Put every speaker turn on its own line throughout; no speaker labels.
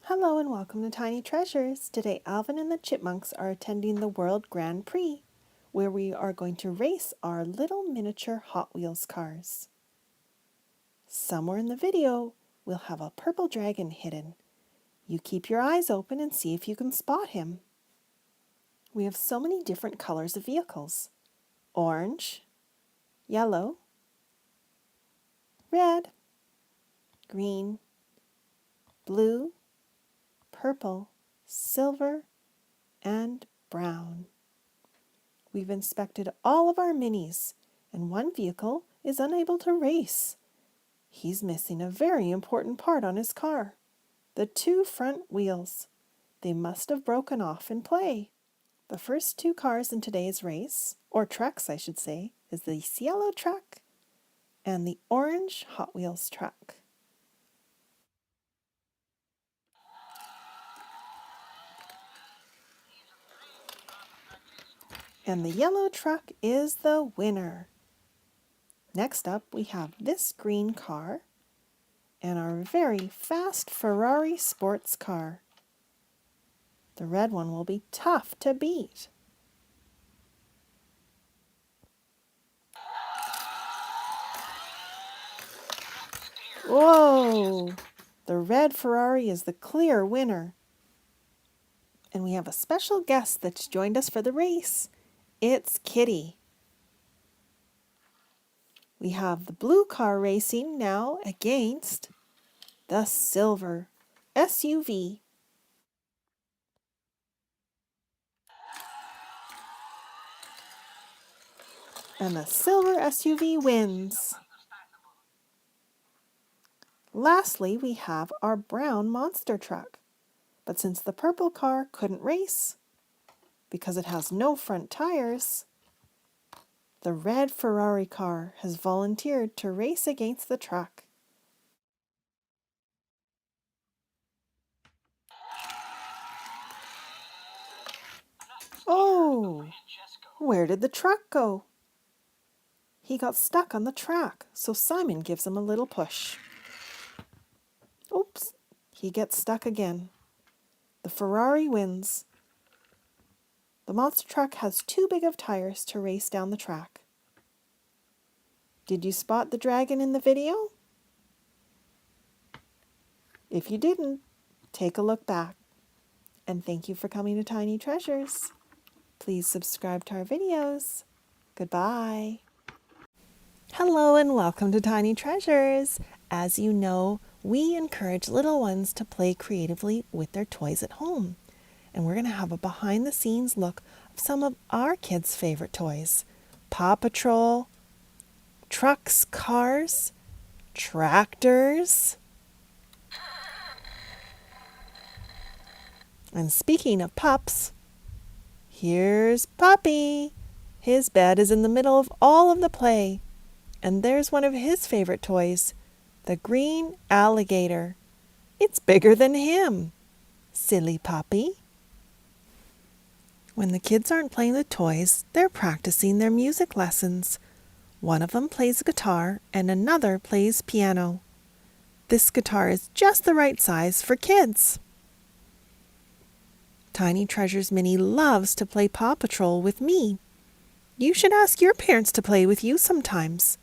Hello and welcome to Tiny Treasures. Today Alvin and the Chipmunks are attending the World Grand Prix, where we are going to race our little miniature Hot Wheels cars. Somewhere in the video, we'll have a purple dragon hidden. You keep your eyes open and see if you can spot him. We have so many different colors of vehicles. Orange, yellow, red, green, blue, purple, silver, and brown. We've inspected all of our minis, and one vehicle is unable to race. He's missing a very important part on his car, the two front wheels. They must have broken off in play. The first two cars in today's race, or trucks I should say, is the yellow truck and the orange Hot Wheels truck. And the yellow truck is the winner. Next up, we have this green car and our very fast Ferrari sports car. The red one will be tough to beat. Whoa! The red Ferrari is the clear winner. And we have a special guest that's joined us for the race. It's Kitty. We have the blue car racing now against the silver SUV. And the silver SUV wins. Lastly, we have our brown monster truck. But since the purple car couldn't race because it has no front tires, the red Ferrari car has volunteered to race against the truck. Oh, where did the truck go? He got stuck on the track, so Simon gives him a little push. Oops, he gets stuck again. The Ferrari wins. The monster truck has too big of tires to race down the track. Did you spot the dragon in the video? If you didn't, take a look back. And thank you for coming to Tiny Treasures. Please subscribe to our videos. Goodbye. Hello and welcome to Tiny Treasures. As you know, we encourage little ones to play creatively with their toys at home. And we're going to have a behind the scenes look of some of our kids' favorite toys. Paw Patrol, trucks, cars, tractors. And speaking of pups, here's Puppy. His bed is in the middle of all of the play. And there's one of his favorite toys, the green alligator. It's bigger than him. Silly puppy. When the kids aren't playing with toys, they're practicing their music lessons. One of them plays guitar and another plays piano. This guitar is just the right size for kids. Tiny Treasures Minnie loves to play Paw Patrol with me. You should ask your parents to play with you sometimes.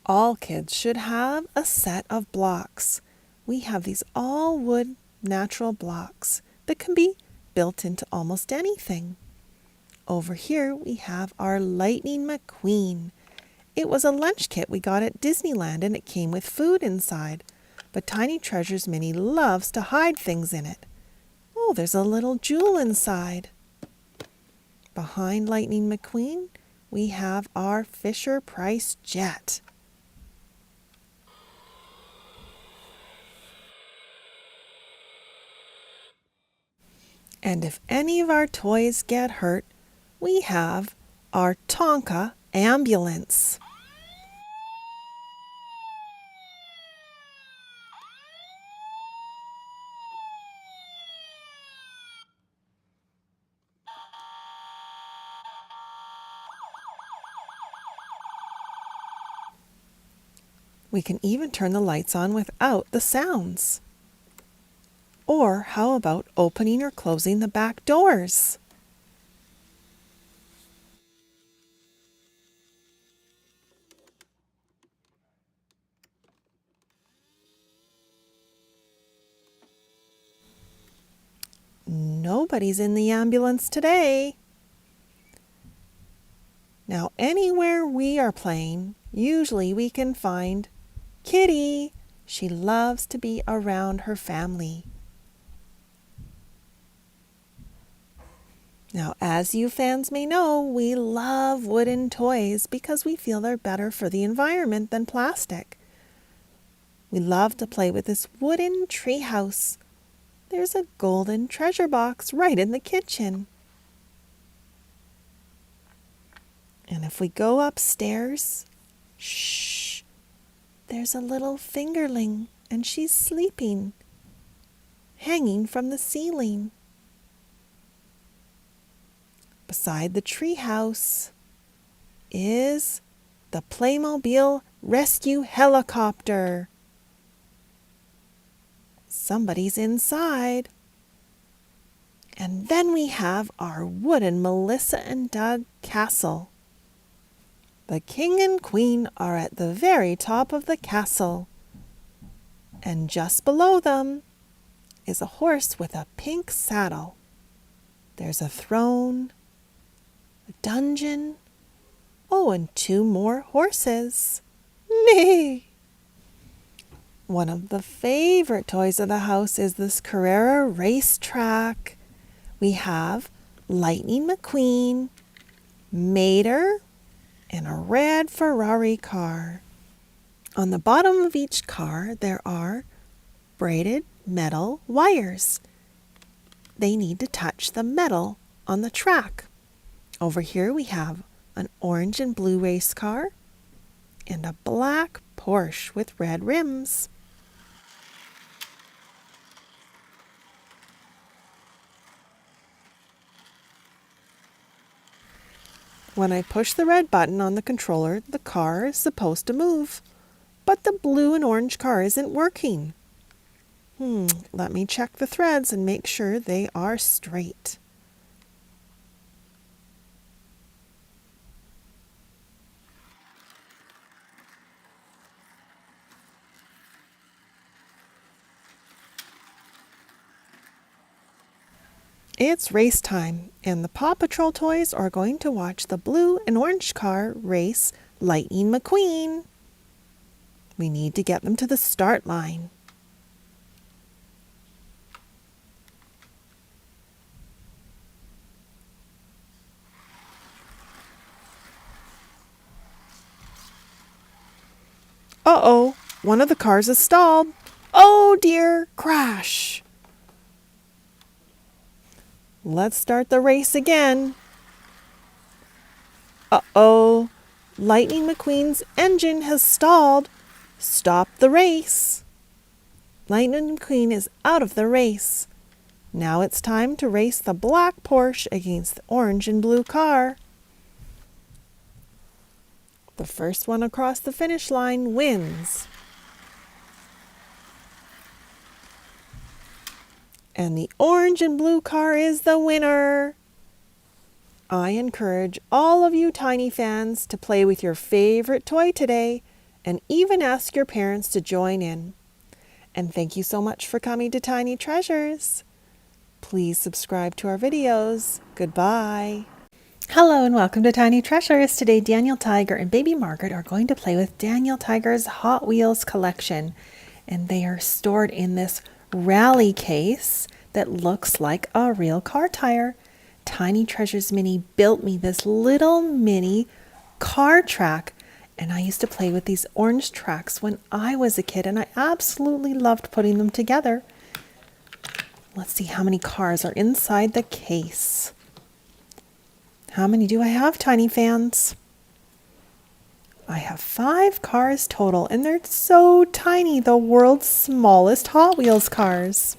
All kids should have a set of blocks. We have these all wood natural blocks that can be built into almost anything. Over here we have our Lightning McQueen. It was a lunch kit we got at Disneyland and it came with food inside. But Tiny Treasures Minnie loves to hide things in it. Oh, there's a little jewel inside. Behind Lightning McQueen, we have our Fisher-Price jet. And if any of our toys get hurt, we have our Tonka ambulance. We can even turn the lights on without the sounds. Or how about opening or closing the back doors? Nobody's in the ambulance today. Now, anywhere we are playing, usually we can find Kitty. She loves to be around her family. Now, as you fans may know, we love wooden toys because we feel they're better for the environment than plastic. We love to play with this wooden tree house. There's a golden treasure box right in the kitchen. And if we go upstairs, shh, there's a little fingerling and she's sleeping, hanging from the ceiling. Beside the tree house is the Playmobil rescue helicopter. Somebody's inside. And then we have our wooden Melissa and Doug castle. The king and queen are at the very top of the castle. And just below them is a horse with a pink saddle. There's a throne, a dungeon, oh, and 2 more horses. Nay! One of the favorite toys of the house is this Carrera racetrack. We have Lightning McQueen, Mater, and a red Ferrari car. On the bottom of each car, there are braided metal wires. They need to touch the metal on the track. Over here we have an orange and blue race car and a black Porsche with red rims. When I push the red button on the controller, the car is supposed to move, but the blue and orange car isn't working. Let me check the threads and make sure they are straight. It's race time, and the Paw Patrol toys are going to watch the blue and orange car race Lightning McQueen. We need to get them to the start line. Uh-oh, one of the cars is stalled. Oh dear, crash. Let's start the race again. Uh-oh, Lightning McQueen's engine has stalled. Stop the race. Lightning McQueen is out of the race. Now it's time to race the black Porsche against the orange and blue car. The first one across the finish line wins. And the orange and blue car is the winner. I encourage all of you Tiny fans to play with your favorite toy today and even ask your parents to join in. And thank you so much for coming to Tiny Treasures. Please subscribe to our videos. Goodbye. Hello and welcome to Tiny Treasures. Today Daniel Tiger and baby Margaret are going to play with Daniel Tiger's Hot Wheels collection. And they are stored in this rally case that looks like a real car tire. Tiny Treasures Mini built me this little mini car track, and I used to play with these orange tracks when I was a kid, and I absolutely loved putting them together. Let's see how many cars are inside the case. How many do I have, Tiny fans? I have 5 cars total, and they're so tiny, the world's smallest Hot Wheels cars.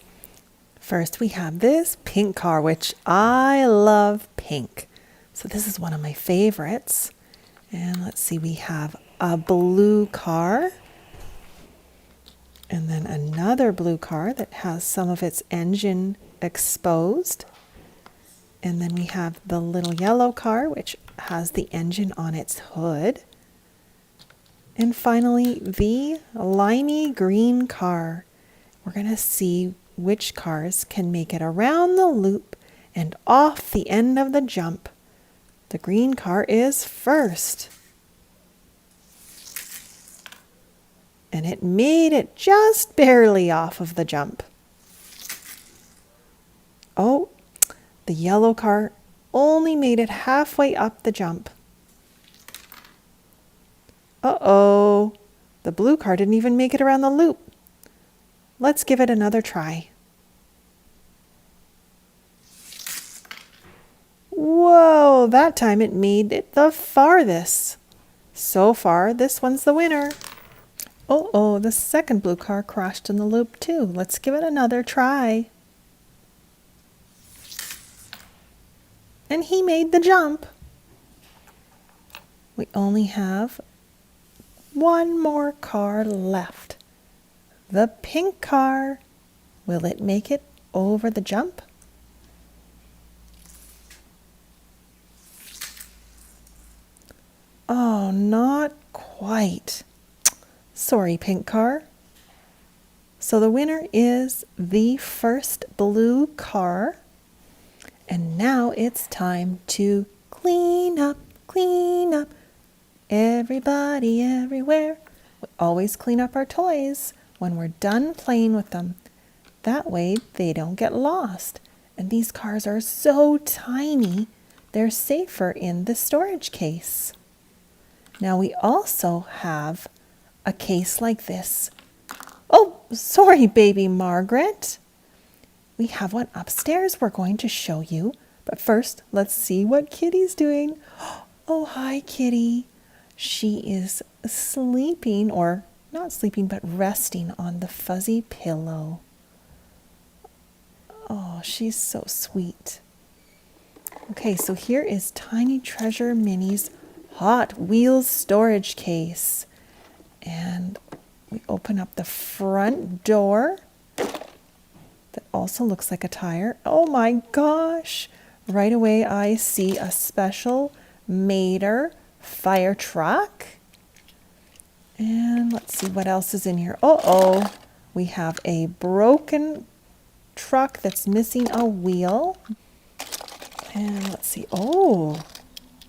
First, we have this pink car, which I love pink. So this is one of my favorites. And let's see, we have a blue car. And then another blue car that has some of its engine exposed. And then we have the little yellow car, which has the engine on its hood. And finally, the limey green car. We're going to see which cars can make it around the loop and off the end of the jump. The green car is first. And it made it just barely off of the jump. Oh, the yellow car only made it halfway up the jump. Uh-oh, the blue car didn't even make it around the loop. Let's give it another try. Whoa, that time it made it the farthest. So far, this one's the winner. Oh, the second blue car crashed in the loop too. Let's give it another try. And he made the jump. We only have one more car left. The pink car. Will it make it over the jump? Oh, not quite. Sorry, pink car. So the winner is the first blue car. And now it's time to clean up, clean up. Everybody, everywhere. We always clean up our toys when we're done playing with them. That way they don't get lost. And these cars are so tiny, they're safer in the storage case. Now we also have a case like this. Oh, sorry, baby Margaret. We have one upstairs we're going to show you. But first, let's see what Kitty's doing. Oh, hi, Kitty. She is sleeping, or not sleeping, but resting on the fuzzy pillow. Oh, she's so sweet. Okay, so here is Tiny Treasure Mini's Hot Wheels storage case. And we open up the front door. That also looks like a tire. Oh my gosh! Right away I see a special Mater fire truck. And let's see what else is in here. Uh-oh! We have a broken truck that's missing a wheel. And let's see. Oh!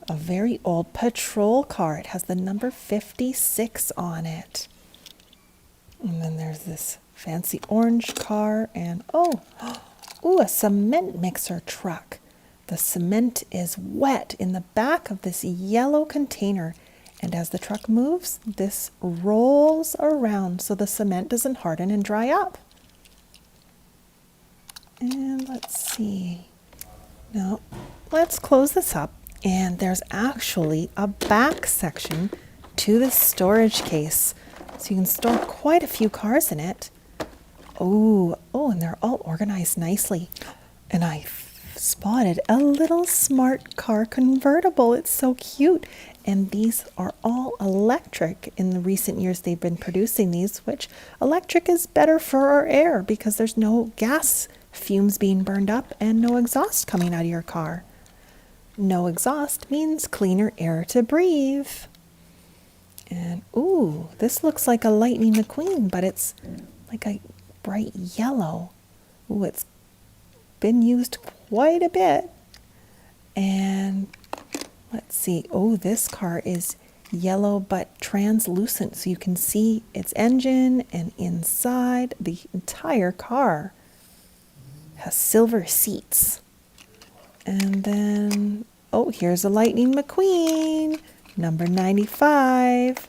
A very old patrol car. It has the number 56 on it. And then there's this fancy orange car and a cement mixer truck. The cement is wet in the back of this yellow container, and as the truck moves, this rolls around so the cement doesn't harden and dry up. And let's see. Now, let's close this up. And there's actually a back section to the storage case. So you can store quite a few cars in it. Oh, and they're all organized nicely. And I spotted a little smart car convertible. It's so cute. And these are all electric. In the recent years, they've been producing these, which electric is better for our air because there's no gas fumes being burned up and no exhaust coming out of your car. No exhaust means cleaner air to breathe. And this looks like a Lightning McQueen, but it's like a bright yellow. It's been used quite a bit. And let's see. This car is yellow but translucent, so you can see its engine, and inside the entire car has silver seats. And then, here's a Lightning McQueen, number 95.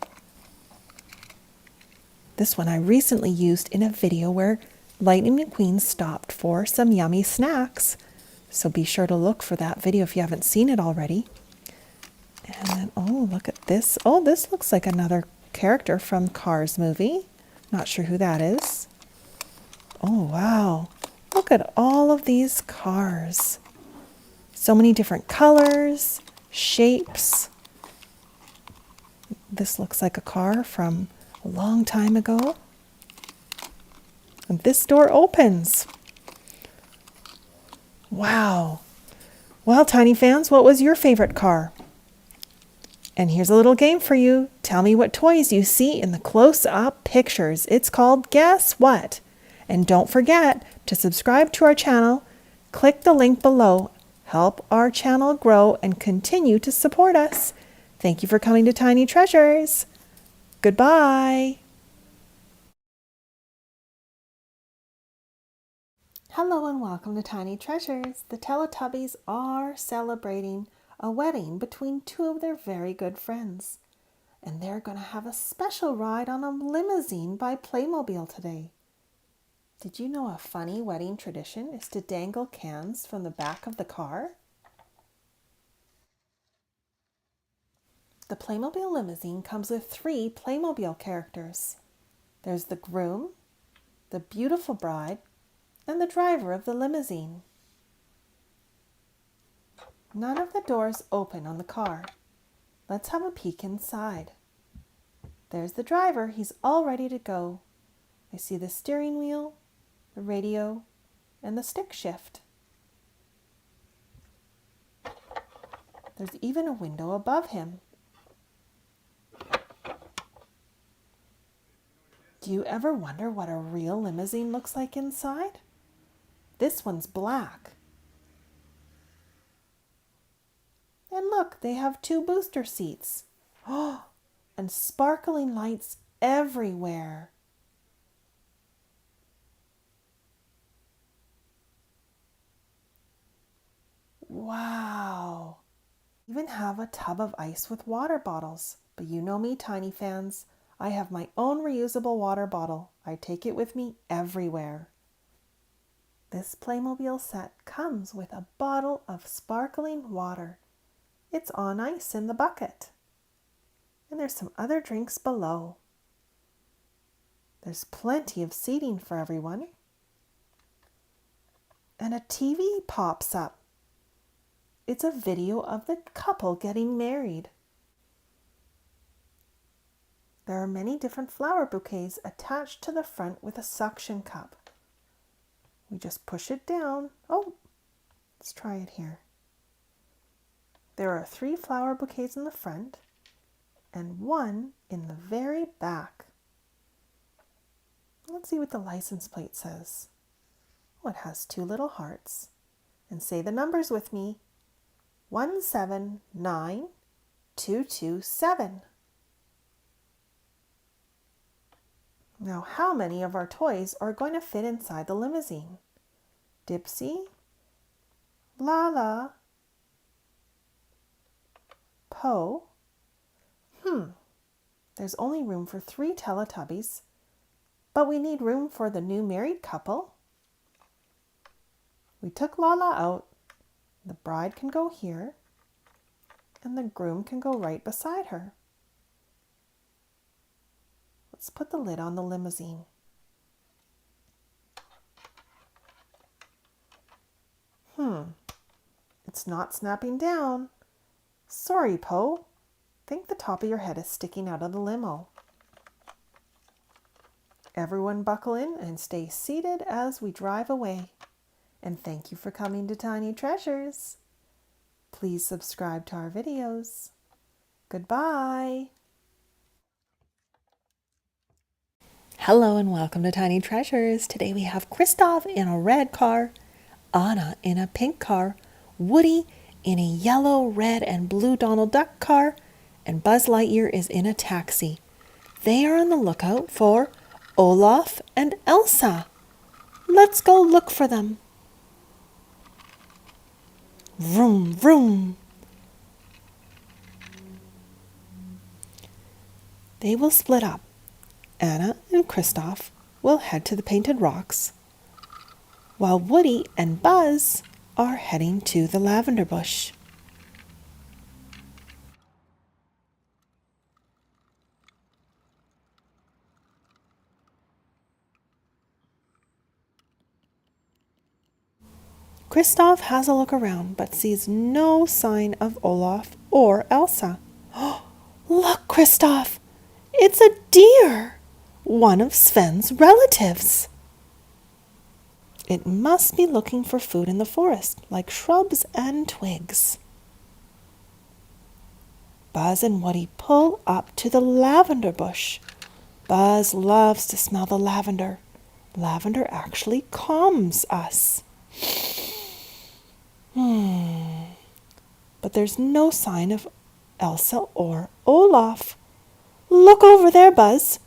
This one I recently used in a video where Lightning McQueen stopped for some yummy snacks. So be sure to look for that video if you haven't seen it already. And then, look at this. This looks like another character from Cars movie. Not sure who that is. Oh, wow. Look at all of these cars. So many different colors, shapes. This looks like a car from a long time ago. And this door opens. Wow. Well, Tiny fans, what was your favorite car? And here's a little game for you. Tell me what toys you see in the close-up pictures. It's called Guess What? And don't forget to subscribe to our channel. Click the link below. Help our channel grow and continue to support us. Thank you for coming to Tiny Treasures. Goodbye. Hello and welcome to Tiny Treasures. The Teletubbies are celebrating a wedding between two of their very good friends. And they're going to have a special ride on a limousine by Playmobil today. Did you know a funny wedding tradition is to dangle cans from the back of the car? The Playmobil limousine comes with 3 Playmobil characters. There's the groom, the beautiful bride, and the driver of the limousine. None of the doors open on the car. Let's have a peek inside. There's the driver. He's all ready to go. I see the steering wheel, the radio, and the stick shift. There's even a window above him. Do you ever wonder what a real limousine looks like inside? This one's black. And look, they have 2 booster seats. Oh, and sparkling lights everywhere. Wow. Even have a tub of ice with water bottles. But you know me, Tiny fans. I have my own reusable water bottle. I take it with me everywhere. This Playmobil set comes with a bottle of sparkling water. It's on ice in the bucket. And there's some other drinks below. There's plenty of seating for everyone. And a TV pops up. It's a video of the couple getting married. There are many different flower bouquets attached to the front with a suction cup. We just push it down. Oh, let's try it here. There are 3 flower bouquets in the front and 1 in the very back. Let's see what the license plate says. Oh, it has 2 little hearts. And say the numbers with me. 179227. Now, how many of our toys are going to fit inside the limousine? Dipsy, Lala, Po. There's only room for 3 Teletubbies, but we need room for the new married couple. We took Lala out. The bride can go here, and the groom can go right beside her. Let's put the lid on the limousine. It's not snapping down. Sorry, Po. Think the top of your head is sticking out of the limo. Everyone buckle in and stay seated as we drive away. And thank you for coming to Tiny Treasures. Please subscribe to our videos. Goodbye. Hello and welcome to Tiny Treasures. Today we have Kristoff in a red car, Anna in a pink car, Woody in a yellow, red, and blue Donald Duck car, and Buzz Lightyear is in a taxi. They are on the lookout for Olaf and Elsa. Let's go look for them. Vroom, vroom. They will split up. Anna and Kristoff will head to the Painted Rocks, while Woody and Buzz are heading to the lavender bush. Kristoff has a look around but sees no sign of Olaf or Elsa. Oh, look, Kristoff! It's a deer! One of Sven's relatives. It must be looking for food in the forest, like shrubs and twigs. Buzz and Woody pull up to the lavender bush. Buzz loves to smell the lavender. Lavender actually calms us. But there's no sign of Elsa or Olaf. Look over there, Buzz.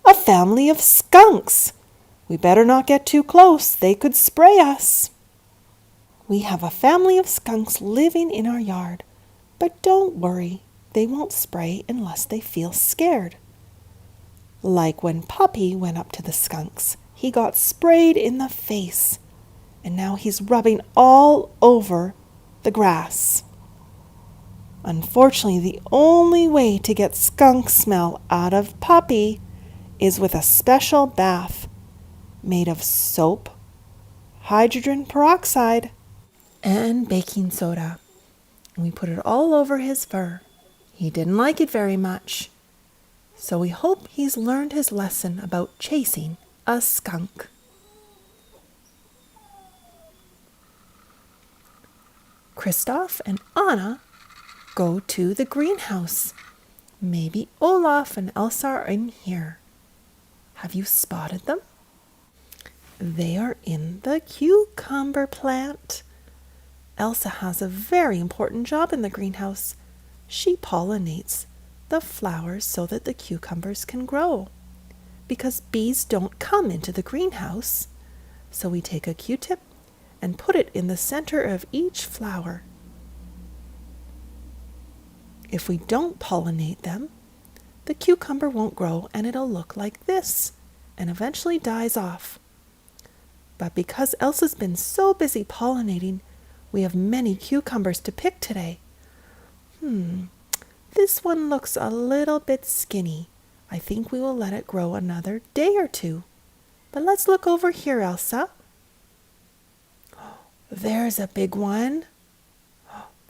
A family of skunks. We better not get too close. They could spray us. We have a family of skunks living in our yard. But don't worry. They won't spray unless they feel scared. Like when Puppy went up to the skunks. He got sprayed in the face. And now he's rubbing all over the grass. Unfortunately, the only way to get skunk smell out of Puppy is with a special bath made of soap, hydrogen peroxide, and baking soda. We put it all over his fur. He didn't like it very much. So we hope he's learned his lesson about chasing a skunk. Kristoff and Anna go to the greenhouse. Maybe Olaf and Elsa are in here. Have you spotted them? They are in the cucumber plant. Elsa has a very important job in the greenhouse. She pollinates the flowers so that the cucumbers can grow. Because bees don't come into the greenhouse, so we take a Q-tip and put it in the center of each flower. If we don't pollinate them, the cucumber won't grow and it'll look like this and eventually dies off. But because Elsa's been so busy pollinating, we have many cucumbers to pick today. This one looks a little bit skinny. I think we will let it grow another day or two. But let's look over here, Elsa. There's a big one.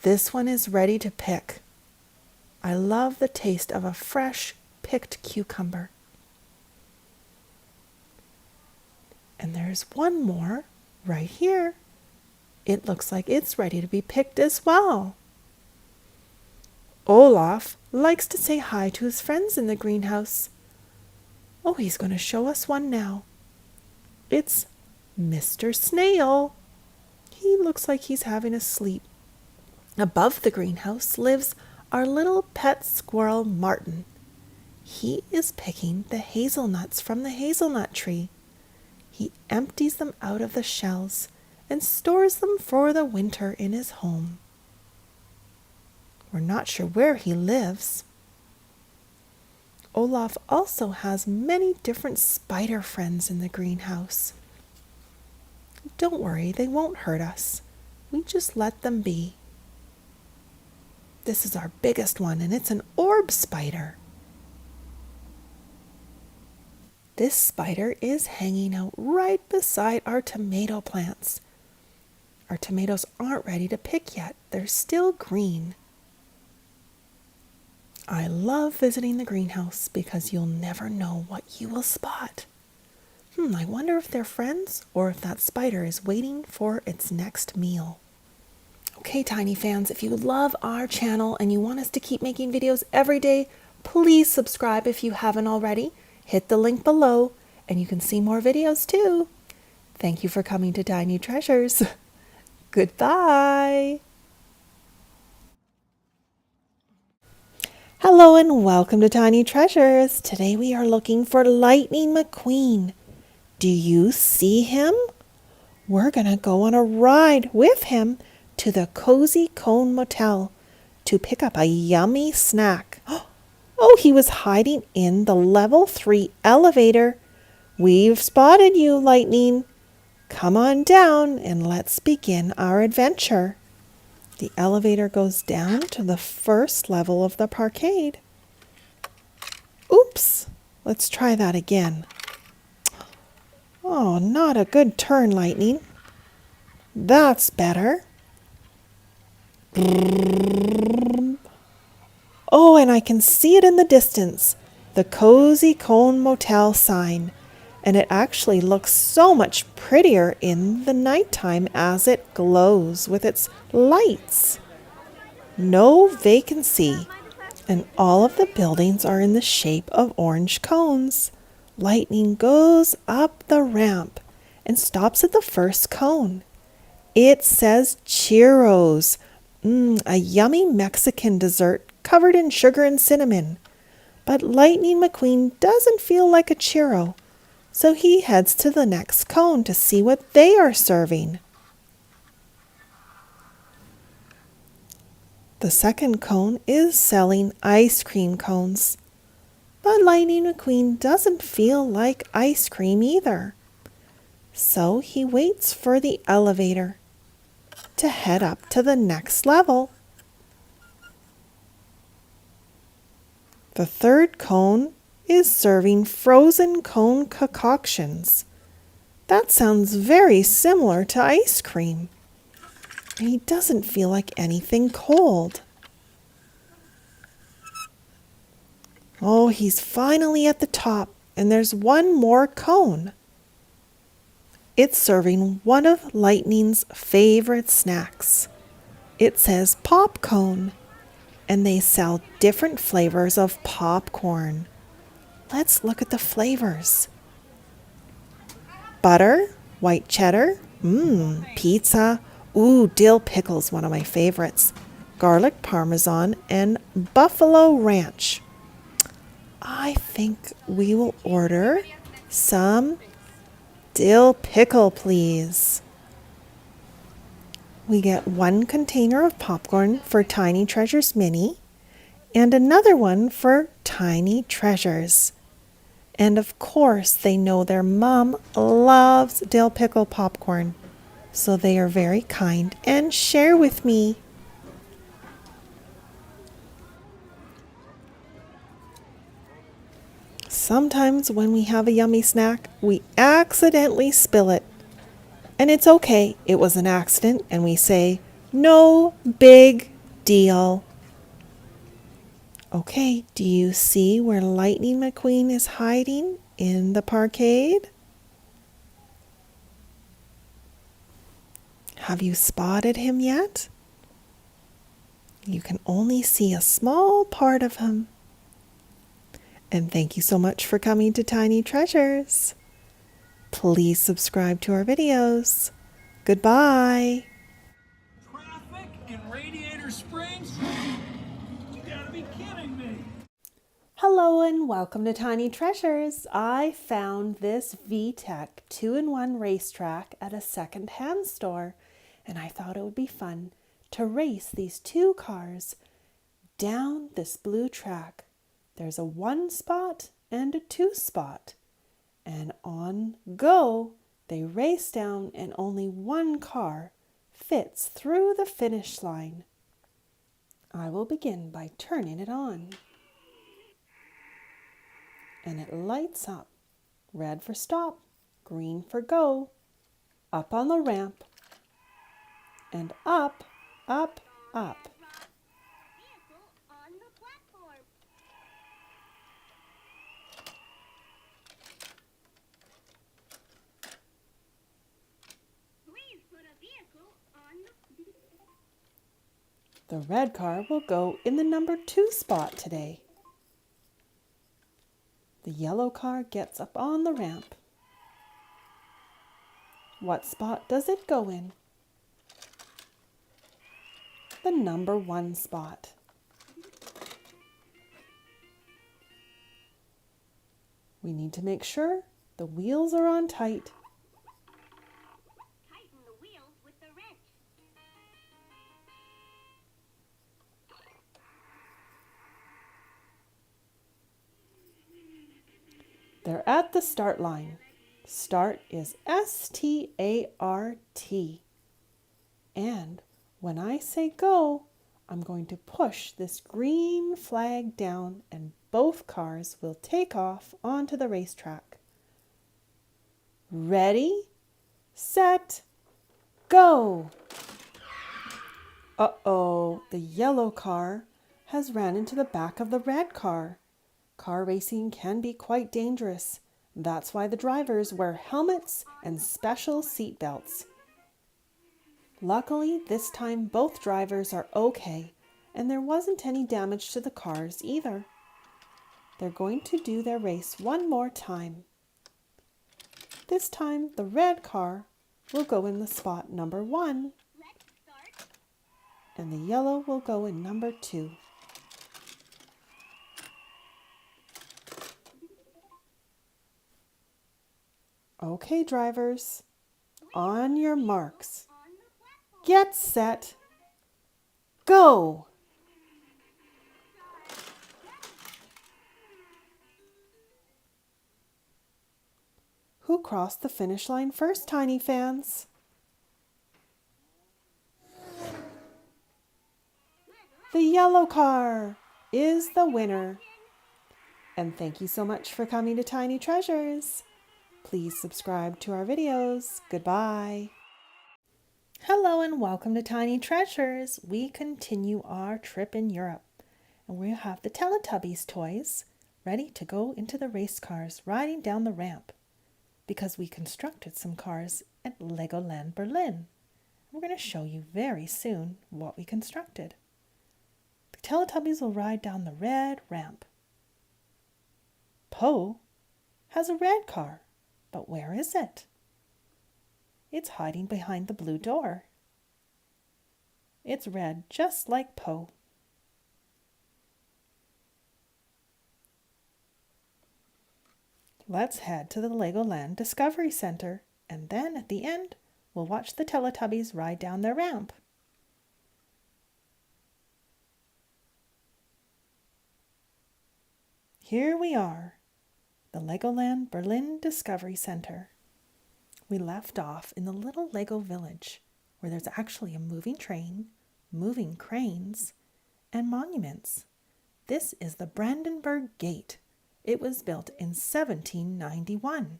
This one is ready to pick. I love the taste of a fresh picked cucumber. And there's one more right here. It looks like it's ready to be picked as well. Olaf likes to say hi to his friends in the greenhouse. Oh, he's going to show us one now. It's Mr. Snail. He looks like he's having a sleep. Above the greenhouse lives our little pet squirrel, Martin. He is picking the hazelnuts from the hazelnut tree. He empties them out of the shells and stores them for the winter in his home. We're not sure where he lives. Olaf also has many different spider friends in the greenhouse. Don't worry, they won't hurt us. We just let them be. This is our biggest one, and it's an orb spider. This spider is hanging out right beside our tomato plants. Our tomatoes aren't ready to pick yet. They're still green. I love visiting the greenhouse because you'll never know what you will spot. I wonder if they're friends or if that spider is waiting for its next meal. Okay, Tiny fans, if you love our channel and you want us to keep making videos every day, please subscribe if you haven't already. Hit the link below and you can see more videos too. Thank you for coming to Tiny Treasures. Goodbye. Hello and welcome to Tiny Treasures. Today we are looking for Lightning McQueen. Do you see him? We're going to go on a ride with him to the Cozy Cone Motel to pick up a yummy snack. Oh, he was hiding in the level 3 elevator. We've spotted you, Lightning. Come on down and let's begin our adventure. The elevator goes down to the first level of the parkade. Oops, let's try that again. Oh, not a good turn, Lightning. That's better. Oh, and I can see it in the distance. The Cozy Cone Motel sign. and it actually looks so much prettier in the nighttime as it glows with its lights. No vacancy, and all of the buildings are in the shape of orange cones. Lightning goes up the ramp and stops at the first cone. It says churros, a yummy Mexican dessert covered in sugar and cinnamon. But Lightning McQueen doesn't feel like a churro, so he heads to the next cone to see what they are serving. The second cone is selling ice cream cones. But Lightning McQueen doesn't feel like ice cream either. So he waits for the elevator to head up to the next level. The third cone is serving frozen cone concoctions. That sounds very similar to ice cream. And he doesn't feel like anything cold. Oh, he's finally at the top, and there's one more cone. It's serving one of Lightning's favorite snacks. It says pop cone, and they sell different flavors of popcorn. Let's look at the flavors. Butter, white cheddar, pizza, dill pickle's one of my favorites, garlic parmesan, and buffalo ranch. I think we will order some dill pickle, please. We get one container of popcorn for Tiny Treasures Mini and another one for Tiny Treasures. And of course, they know their mom loves dill pickle popcorn, so they are very kind and share with me. Sometimes when we have a yummy snack, we accidentally spill it. And it's okay, it was an accident, and we say, no big deal. Okay, do you see where Lightning McQueen is hiding in the parkade? Have you spotted him yet? You can only see a small part of him. And thank you so much for coming to Tiny Treasures. Please subscribe to our videos. Goodbye.
Traffic in Radiator Springs? You gotta be kidding me.
Hello and welcome to Tiny Treasures. I found this VTEC 2-in-1 racetrack at a second-hand store, and I thought it would be fun to race these two cars down this blue track. There's a 1 spot and a 2 spot. And on go, they race down and only one car fits through the finish line. I will begin by turning it on. And it lights up. Red for stop, green for go. Up on the ramp. And up, up, up. The red car will go in the number 2 spot today. The yellow car gets up on the ramp. What spot does it go in? The number 1 spot. We need to make sure the wheels are on tight.
Tighten the wheels with the wrench.
They're at the start line. Start is S-T-A-R-T. And when I say go, I'm going to push this green flag down and both cars will take off onto the racetrack. Ready, set, go! Uh-oh, the yellow car has ran into the back of the red car. Car racing can be quite dangerous, That's why the drivers wear helmets and special seat belts. Luckily, this time both drivers are okay, and there wasn't any damage to the cars either. They're going to do their race one more time. This time, the red car will go in the spot number 1,
Let's start.
and the yellow will go in number 2. Okay, drivers, on your marks.
On the platform.
Get set. Go! Who crossed the finish line first, Tiny fans? The yellow car is the winner. And thank you so much for coming to Tiny Treasures. Please subscribe to our videos. Goodbye. Hello and welcome to Tiny Treasures. We continue our trip in Europe. And we have the Teletubbies toys ready to go into the race cars riding down the ramp, because we constructed some cars at Legoland Berlin. We're going to show you very soon what we constructed. The Teletubbies will ride down the red ramp. Po has a red car, but where is it? It's hiding behind the blue door. It's red just like Po. Let's head to the Legoland Discovery Center, and then at the end, we'll watch the Teletubbies ride down their ramp. Here we are, the Legoland Berlin Discovery Center. We left off in the little Lego village, where there's actually a moving train, moving cranes, and monuments. This is the Brandenburg Gate. It was built in 1791.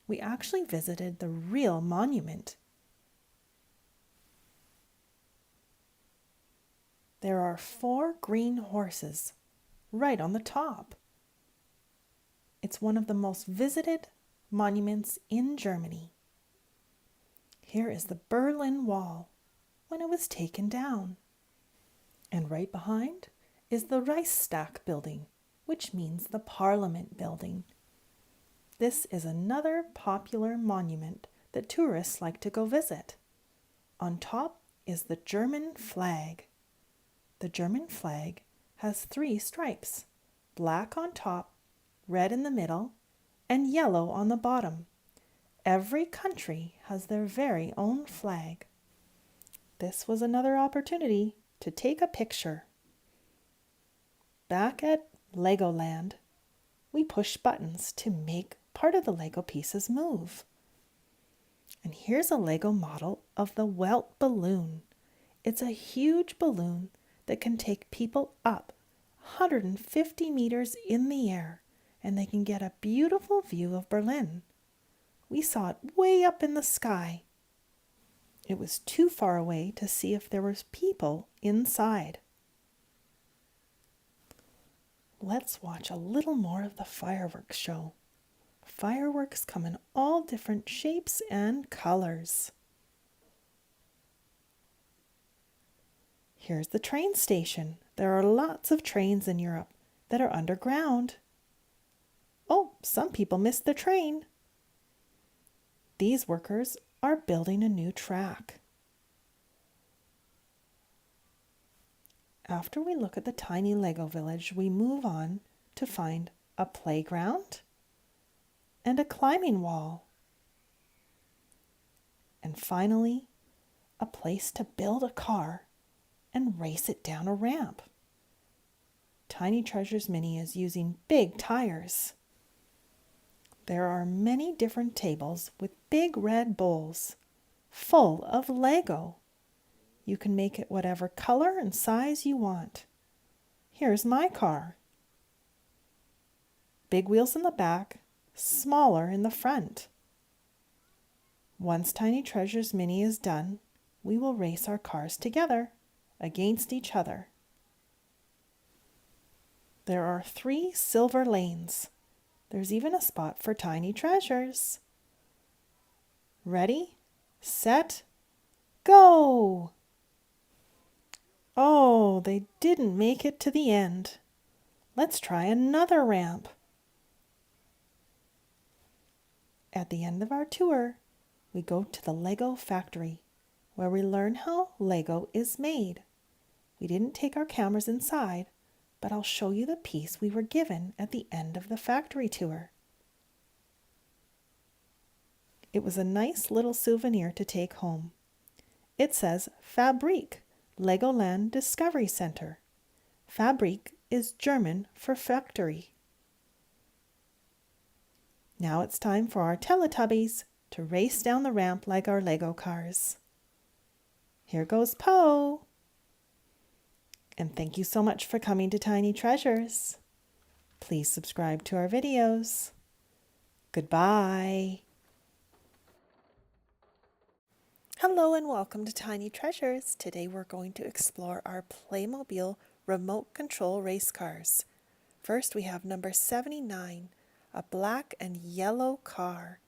We actually visited the real monument. There are 4 green horses right on the top. It's one of the most visited monuments in Germany. Here is the Berlin Wall when it was taken down. And right behind is the Reichstag building, which means the Parliament building. This is another popular monument that tourists like to go visit. On top is the German flag. The German flag has 3 stripes, black on top, red in the middle, and yellow on the bottom. Every country has their very own flag. This was another opportunity to take a picture. Back at Legoland, we push buttons to make part of the Lego pieces move. And here's a Lego model of the Welt balloon. It's a huge balloon that can take people up 150 meters in the air, and they can get a beautiful view of Berlin. We saw it way up in the sky. It was too far away to see if there was people inside. Let's watch a little more of the fireworks show. Fireworks come in all different shapes and colors. Here's the train station. There are lots of trains in Europe that are underground. Oh, some people missed the train. These workers are building a new track. After we look at the tiny Lego village, we move on to find a playground and a climbing wall. And finally, a place to build a car and race it down a ramp. Tiny Treasures Mini is using big tires. There are many different tables with big red bowls full of Lego. You can make it whatever color and size you want. Here's my car. Big wheels in the back, smaller in the front. Once Tiny Treasures Mini is done, we will race our cars together against each other. There are 3 silver lanes. There's even a spot for tiny treasures. Ready, set, go! Oh, they didn't make it to the end. Let's try another ramp. At the end of our tour, we go to the Lego factory, where we learn how Lego is made. We didn't take our cameras inside, but I'll show you the piece we were given at the end of the factory tour. It was a nice little souvenir to take home. It says Fabrik, Legoland Discovery Center. Fabrik is German for factory. Now it's time for our Teletubbies to race down the ramp like our Lego cars. Here goes Poe. And thank you so much for coming to Tiny Treasures. Please subscribe to our videos. Goodbye. Hello and welcome to Tiny Treasures. Today we're going to explore our Playmobil remote control race cars. First we have number 79, a black and yellow car.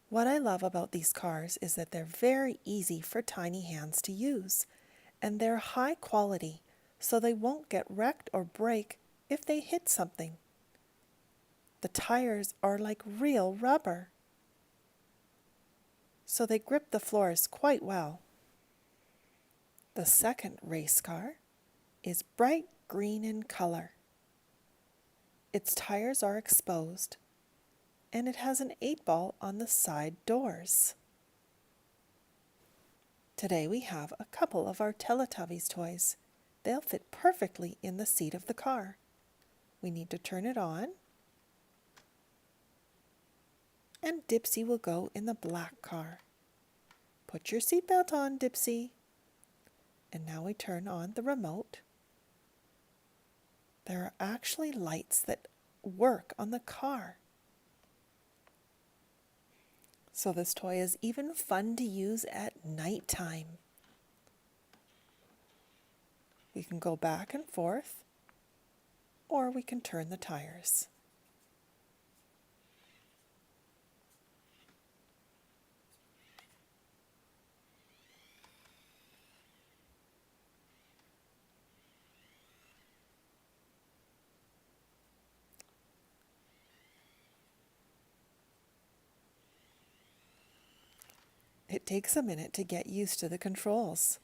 What I love about these cars is that they're very easy for tiny hands to use, and they're high quality, so they won't get wrecked or break if they hit something. The tires are like real rubber, so they grip the floors quite well. The second race car is bright green in color. Its tires are exposed, and it has an 8-ball on the side doors. Today we have a couple of our Teletubbies toys. They'll fit perfectly in the seat of the car. We need to turn it on, and Dipsy will go in the black car. Put your seatbelt on, Dipsy. And now we turn on the remote. There are actually lights that work on the car. So this toy is even fun to use at nighttime. We can go back and forth, or we can turn the tires. It takes a minute to get used to the controls.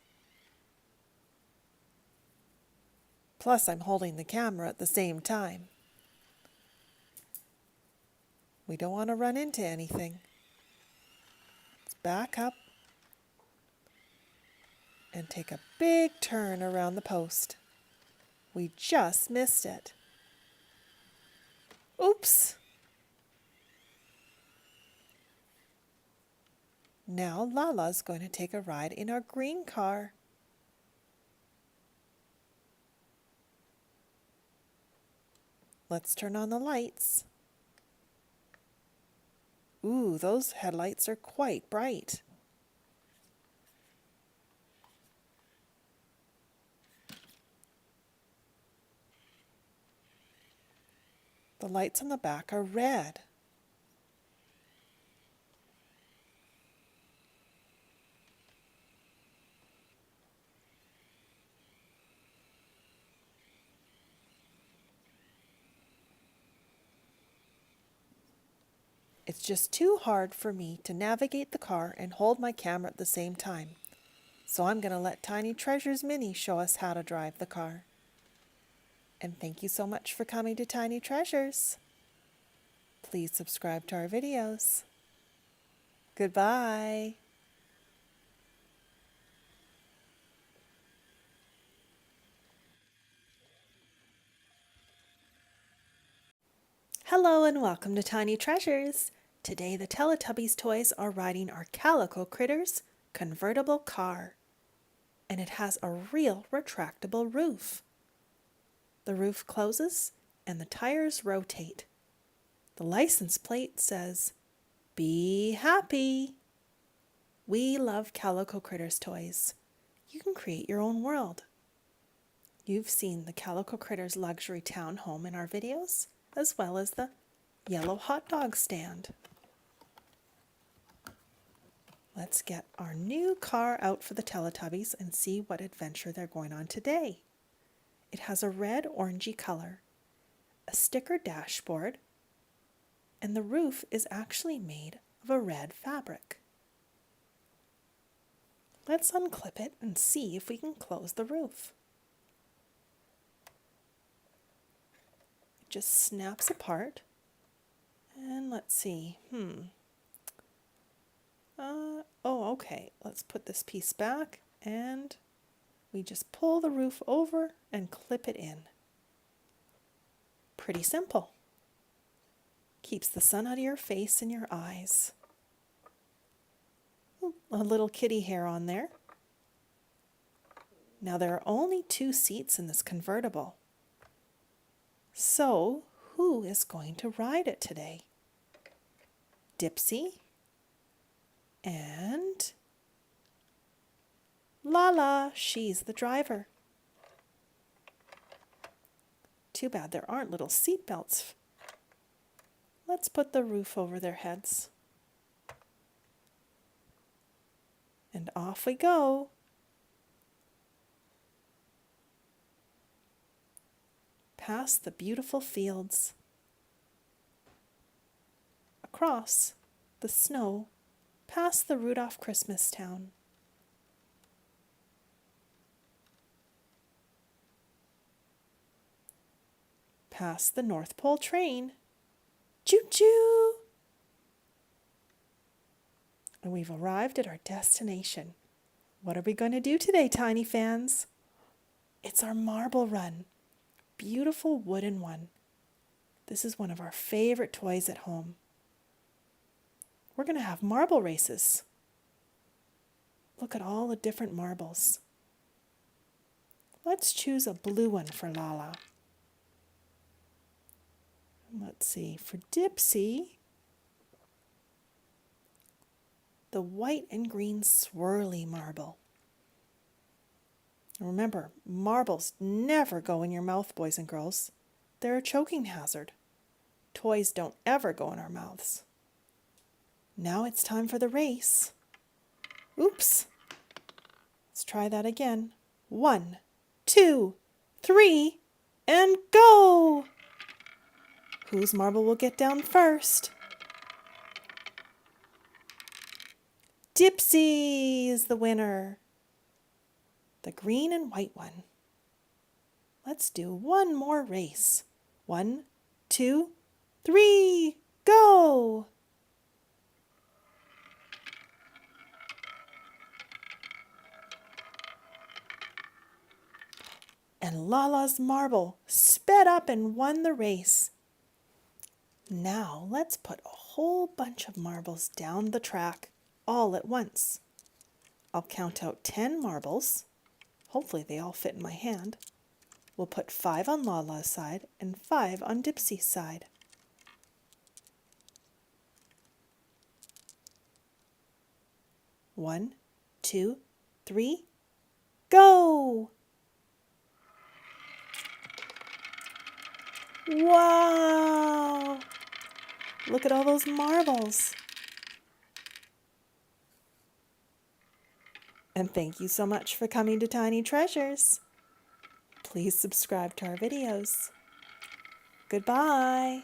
Plus, I'm holding the camera at the same time. We don't want to run into anything. Let's back up and take a big turn around the post. We just missed it. Oops! Now Lala's going to take a ride in our green car. Let's turn on the lights. Ooh, those headlights are quite bright. The lights on the back are red. It's just too hard for me to navigate the car and hold my camera at the same time. So I'm going to let Tiny Treasures Mini show us how to drive the car. And thank you so much for coming to Tiny Treasures. Please subscribe to our videos. Goodbye. Hello and welcome to Tiny Treasures. Today the Teletubbies toys are riding our Calico Critters convertible car. And it has a real retractable roof. The roof closes and the tires rotate. The license plate says, "Be happy." We love Calico Critters toys. You can create your own world. You've seen the Calico Critters luxury town home in our videos, as well as the yellow hot dog stand. Let's get our new car out for the Teletubbies and see what adventure they're going on today. It has a red orangey color, a sticker dashboard, and the roof is actually made of a red fabric. Let's unclip it and see if we can close the roof. It just snaps apart. And let's see, okay, let's put this piece back and we just pull the roof over and clip it in. Pretty simple. Keeps the sun out of your face and your eyes. A little kitty hair on there. Now there are only 2 seats in this convertible. So, who is going to ride it today? Dipsy and Lala, she's the driver. Too bad there aren't little seat belts. Let's put the roof over their heads. And off we go. Past the beautiful fields. Across the snow, past the Rudolph Christmas town. Past the North Pole train. Choo-choo! And we've arrived at our destination. What are we going to do today, tiny fans? It's our marble run. Beautiful wooden one. This is one of our favorite toys at home. We're going to have marble races. Look at all the different marbles. Let's choose a blue one for Lala. Let's see, for Dipsy, the white and green swirly marble. Remember, marbles never go in your mouth, boys and girls. They're a choking hazard. Toys don't ever go in our mouths. Now it's time for the race. Oops. Let's try that again. 1, 2, 3, and go! Whose marble will get down first? Dipsy is the winner. The green and white one. Let's do one more race. 1, 2, 3, go! And Lala's marble sped up and won the race. Now let's put a whole bunch of marbles down the track all at once. I'll count out 10 marbles. Hopefully they all fit in my hand. We'll put 5 on Lala's side and 5 on Dipsy's side. 1, 2, 3, go! Wow! Look at all those marbles. And thank you so much for coming to Tiny Treasures. Please subscribe to our videos. Goodbye.